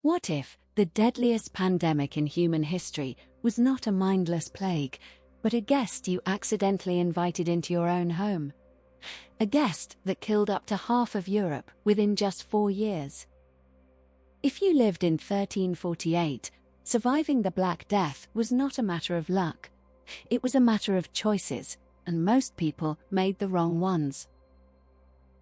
What if the deadliest pandemic in human history was not a mindless plague, but a guest you accidentally invited into your own home? A guest that killed up to half of Europe within just 4 years. If you lived in 1348, surviving the Black Death was not a matter of luck. It was a matter of choices, and most people made the wrong ones.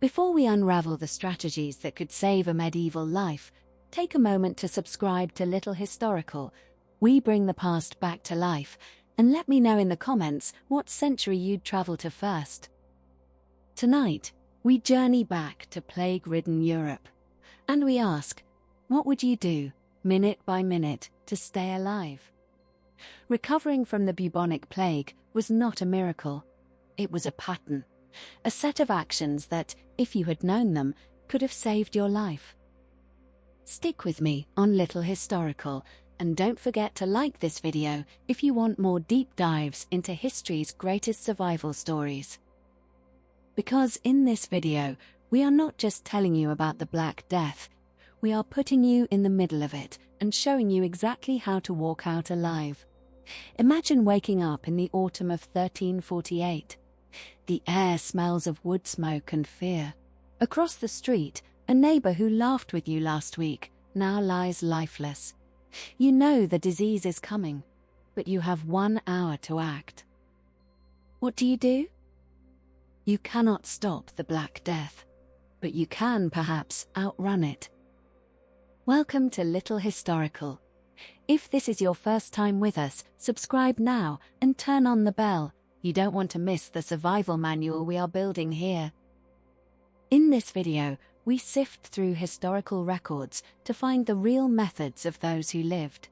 Before we unravel the strategies that could save a medieval life, take a moment to subscribe to Little Historical. We bring the past back to life, and let me know in the comments what century you'd travel to first. Tonight, we journey back to plague-ridden Europe, and we ask, what would you do, minute by minute, to stay alive? Recovering from the bubonic plague was not a miracle. It was a pattern, a set of actions that, if you had known them, could have saved your life. Stick with me on Little Historical, and don't forget to like this video if you want more deep dives into history's greatest survival stories. Because in this video, we are not just telling you about the Black Death, we are putting you in the middle of it and showing you exactly how to walk out alive. Imagine waking up in the autumn of 1348. The air smells of wood smoke and fear. Across the street, a neighbor who laughed with you last week now lies lifeless. You know the disease is coming, but you have 1 hour to act. What do? You cannot stop the Black Death, but you can perhaps outrun it. Welcome to Little Historical. If this is your first time with us, subscribe now and turn on the bell. You don't want to miss the survival manual we are building here. In this video, we sift through historical records to find the real methods of those who lived.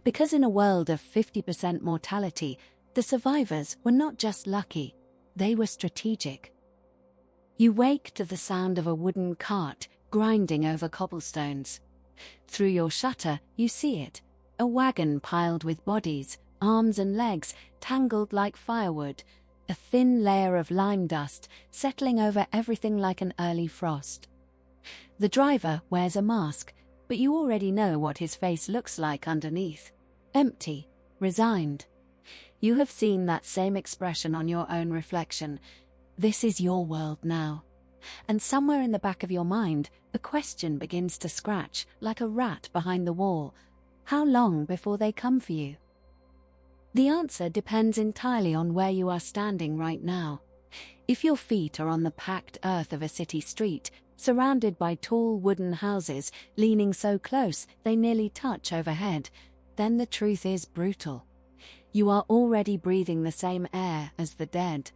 Because in a world of 50% mortality, the survivors were not just lucky, they were strategic. You wake to the sound of a wooden cart grinding over cobblestones. Through your shutter, you see it, a wagon piled with bodies, arms and legs tangled like firewood, a thin layer of lime dust settling over everything like an early frost. The driver wears a mask, but you already know what his face looks like underneath. Empty, resigned. You have seen that same expression on your own reflection. This is your world now. And somewhere in the back of your mind, a question begins to scratch like a rat behind the wall. How long before they come for you? The answer depends entirely on where you are standing right now. If your feet are on the packed earth of a city street, surrounded by tall wooden houses leaning so close they nearly touch overhead, then the truth is brutal. You are already breathing the same air as the dead.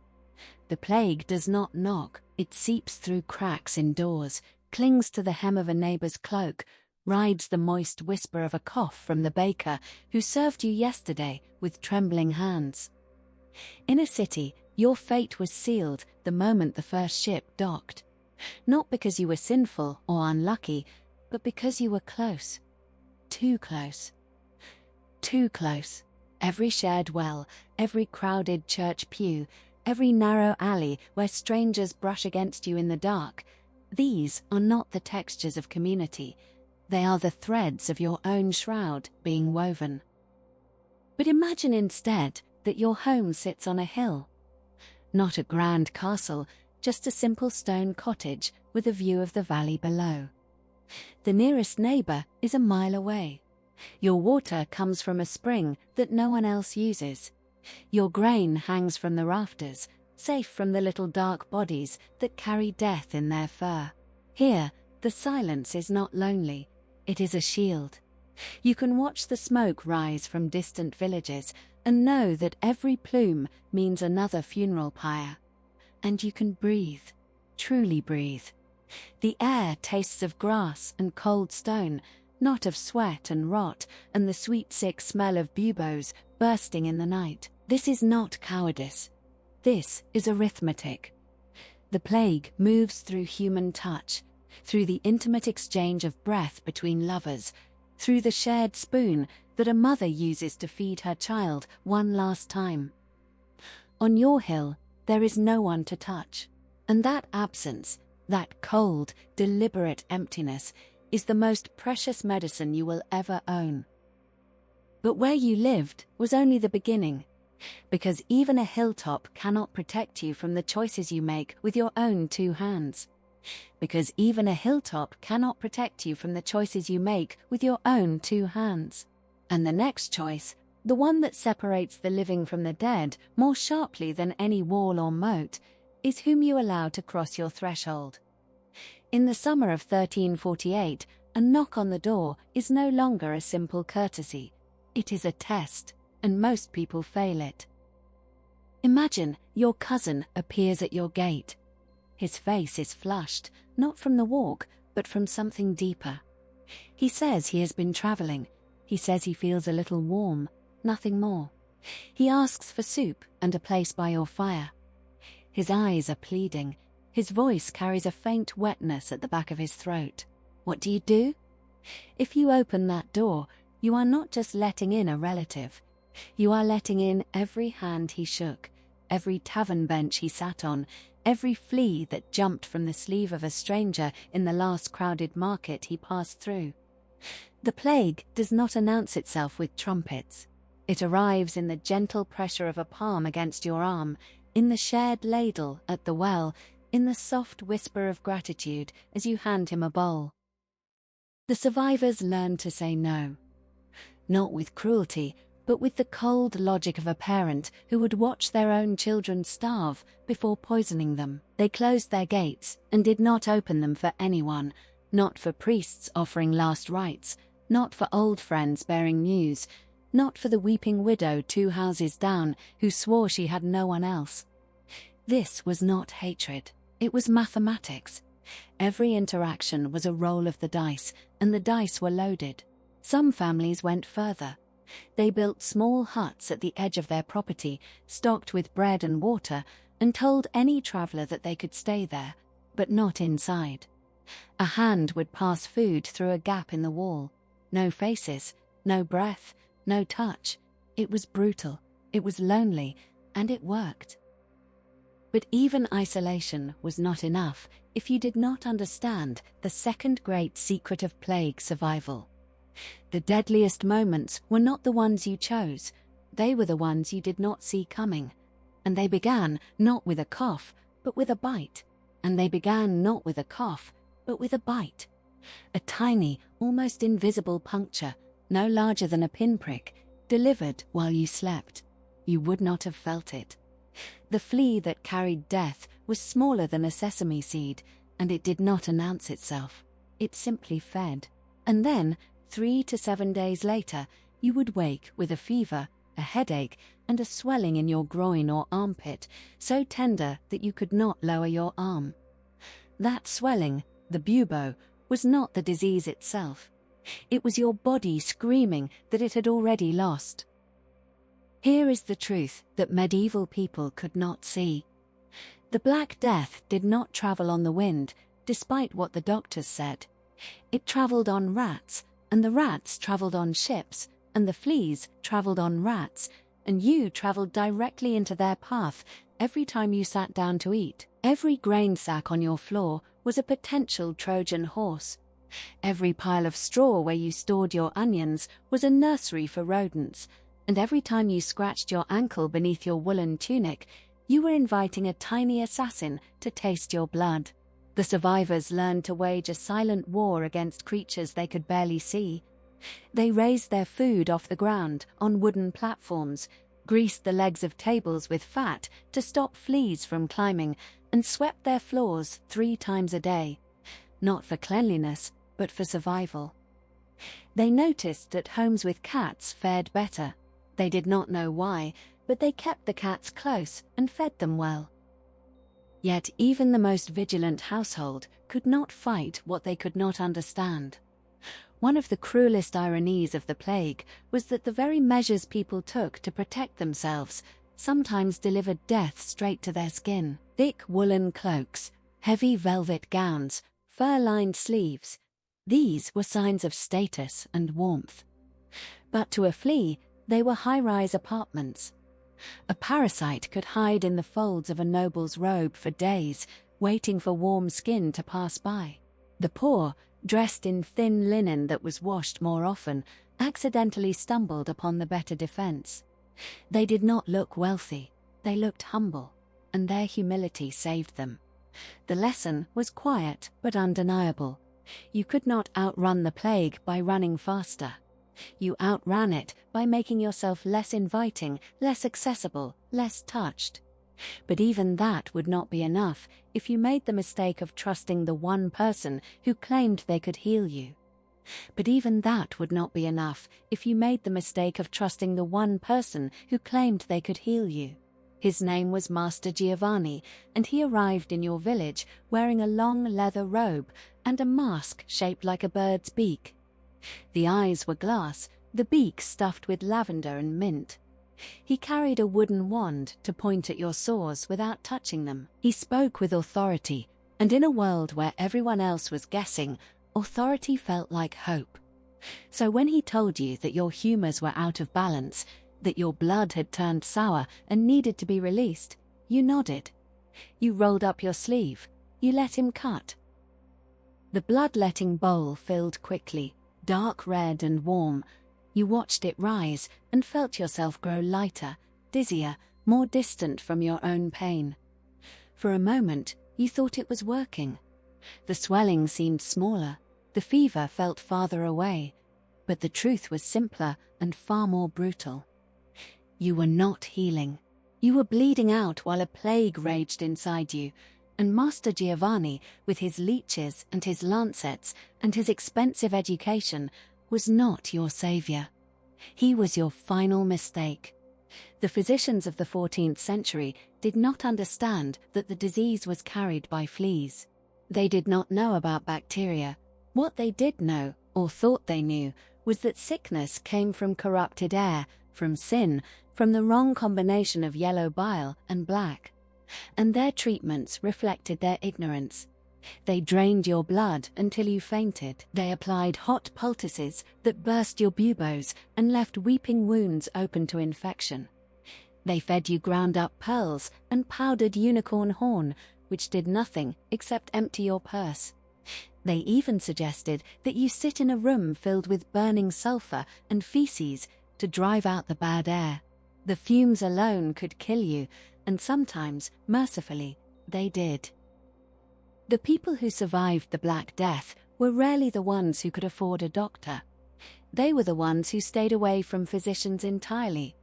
The plague does not knock, it seeps through cracks in doors, clings to the hem of a neighbor's cloak, rides the moist whisper of a cough from the baker who served you yesterday with trembling hands. In a city, your fate was sealed the moment the first ship docked. Not because you were sinful or unlucky, but because you were close. Too close. Too close. Every shared well, every crowded church pew, every narrow alley where strangers brush against you in the dark, these are not the textures of community. They are the threads of your own shroud being woven. But imagine instead that your home sits on a hill. Not a grand castle, just a simple stone cottage with a view of the valley below. The nearest neighbor is a mile away. Your water comes from a spring that no one else uses. Your grain hangs from the rafters, safe from the little dark bodies that carry death in their fur. Here, the silence is not lonely. It is a shield. You can watch the smoke rise from distant villages and know that every plume means another funeral pyre. And you can breathe, truly breathe. The air tastes of grass and cold stone, not of sweat and rot and the sweet sick smell of buboes bursting in the night. This is not cowardice. This is arithmetic. The plague moves through human touch, through the intimate exchange of breath between lovers, through the shared spoon that a mother uses to feed her child one last time. On your hill, there is no one to touch, and that absence, that cold, deliberate emptiness, is the most precious medicine you will ever own. But where you lived was only the beginning, because even a hilltop cannot protect you from the choices you make with your own two hands. Because even a hilltop cannot protect you from the choices you make with your own two hands. And the next choice, the one that separates the living from the dead more sharply than any wall or moat, is whom you allow to cross your threshold. In the summer of 1348, a knock on the door is no longer a simple courtesy. It is a test, and most people fail it. Imagine your cousin appears at your gate. His face is flushed, not from the walk, but from something deeper. He says he has been traveling. He says he feels a little warm, nothing more. He asks for soup and a place by your fire. His eyes are pleading. His voice carries a faint wetness at the back of his throat. What do? If you open that door, you are not just letting in a relative. You are letting in every hand he shook, every tavern bench he sat on, every flea that jumped from the sleeve of a stranger in the last crowded market he passed through. The plague does not announce itself with trumpets. It arrives in the gentle pressure of a palm against your arm, in the shared ladle at the well, in the soft whisper of gratitude as you hand him a bowl. The survivors learn to say no. Not with cruelty, but with the cold logic of a parent who would watch their own children starve before poisoning them. They closed their gates and did not open them for anyone, not for priests offering last rites, not for old friends bearing news, not for the weeping widow 2 houses down who swore she had no one else. This was not hatred, it was mathematics. Every interaction was a roll of the dice, and the dice were loaded. Some families went further. They built small huts at the edge of their property, stocked with bread and water, and told any traveler that they could stay there, but not inside. A hand would pass food through a gap in the wall. No faces, no breath, no touch. It was brutal, it was lonely, and it worked. But even isolation was not enough if you did not understand the second great secret of plague survival. The deadliest moments were not the ones you chose, they were the ones you did not see coming. And they began not with a cough, but with a bite. And they began not with a cough, but with a bite. A tiny, almost invisible puncture, no larger than a pinprick, delivered while you slept. You would not have felt it. The flea that carried death was smaller than a sesame seed, and it did not announce itself. It simply fed. And then, 3 to 7 days later, you would wake with a fever, a headache, and a swelling in your groin or armpit, so tender that you could not lower your arm. That swelling, the bubo, was not the disease itself. It was your body screaming that it had already lost. Here is the truth that medieval people could not see. The Black Death did not travel on the wind, despite what the doctors said. It traveled on rats, and the rats traveled on ships, and the fleas traveled on rats, and you traveled directly into their path every time you sat down to eat. Every grain sack on your floor was a potential Trojan horse. Every pile of straw where you stored your onions was a nursery for rodents, and every time you scratched your ankle beneath your woolen tunic, you were inviting a tiny assassin to taste your blood. The survivors learned to wage a silent war against creatures they could barely see. They raised their food off the ground on wooden platforms, greased the legs of tables with fat to stop fleas from climbing, and swept their floors 3 times a day, not for cleanliness, but for survival. They noticed that homes with cats fared better. They did not know why, but they kept the cats close and fed them well. Yet even the most vigilant household could not fight what they could not understand. One of the cruelest ironies of the plague was that the very measures people took to protect themselves sometimes delivered death straight to their skin. Thick woolen cloaks, heavy velvet gowns, fur-lined sleeves. These were signs of status and warmth. But to a flea, they were high-rise apartments. A parasite could hide in the folds of a noble's robe for days, waiting for warm skin to pass by. The poor, dressed in thin linen that was washed more often, accidentally stumbled upon the better defense. They did not look wealthy, they looked humble, and their humility saved them. The lesson was quiet but undeniable. You could not outrun the plague by running faster. You outran it by making yourself less inviting, less accessible, less touched. But even that would not be enough if you made the mistake of trusting the one person who claimed they could heal you. But even that would not be enough if you made the mistake of trusting the one person who claimed they could heal you. His name was Master Giovanni, and he arrived in your village wearing a long leather robe and a mask shaped like a bird's beak. The eyes were glass, the beak stuffed with lavender and mint. He carried a wooden wand to point at your sores without touching them. He spoke with authority, and in a world where everyone else was guessing, authority felt like hope. So when he told you that your humors were out of balance, that your blood had turned sour and needed to be released, you nodded. You rolled up your sleeve. You let him cut. The bloodletting bowl filled quickly, dark red and warm. You watched it rise and felt yourself grow lighter, dizzier, more distant from your own pain. For a moment, you thought it was working. The swelling seemed smaller, the fever felt farther away, but the truth was simpler and far more brutal. You were not healing. You were bleeding out while a plague raged inside you, and Master Giovanni, with his leeches and his lancets and his expensive education, was not your savior. He was your final mistake. The physicians of the 14th century did not understand that the disease was carried by fleas. They did not know about bacteria. What they did know, or thought they knew, was that sickness came from corrupted air, from sin, from the wrong combination of yellow bile and black. And their treatments reflected their ignorance. They drained your blood until you fainted. They applied hot poultices that burst your buboes and left weeping wounds open to infection. They fed you ground-up pearls and powdered unicorn horn, which did nothing except empty your purse. They even suggested that you sit in a room filled with burning sulfur and feces to drive out the bad air. The fumes alone could kill you, and sometimes, mercifully, they did. The people who survived the Black Death were rarely the ones who could afford a doctor. They were the ones who stayed away from physicians entirely.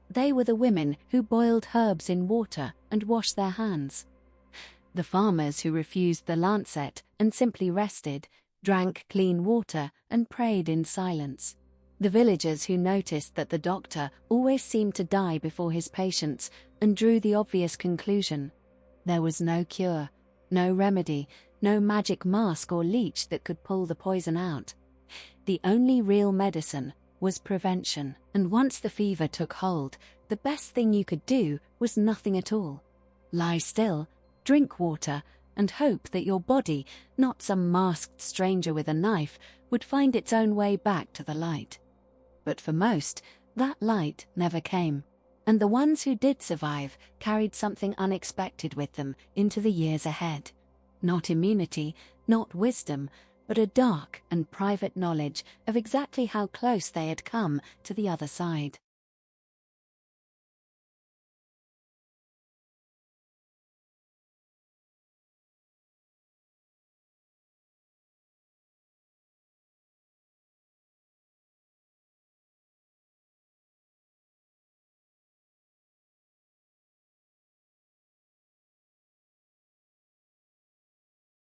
They were the women who boiled herbs in water and washed their hands. The farmers who refused the lancet and simply rested, drank clean water and prayed in silence. The villagers who noticed that the doctor always seemed to die before his patients and drew the obvious conclusion: there was no cure, no remedy, no magic mask or leech that could pull the poison out. The only real medicine was prevention, and once the fever took hold, the best thing you could do was nothing at all. Lie still, drink water, and hope that your body, not some masked stranger with a knife, would find its own way back to the light. But for most, that light never came, and the ones who did survive carried something unexpected with them into the years ahead. Not immunity, not wisdom, but a dark and private knowledge of exactly how close they had come to the other side.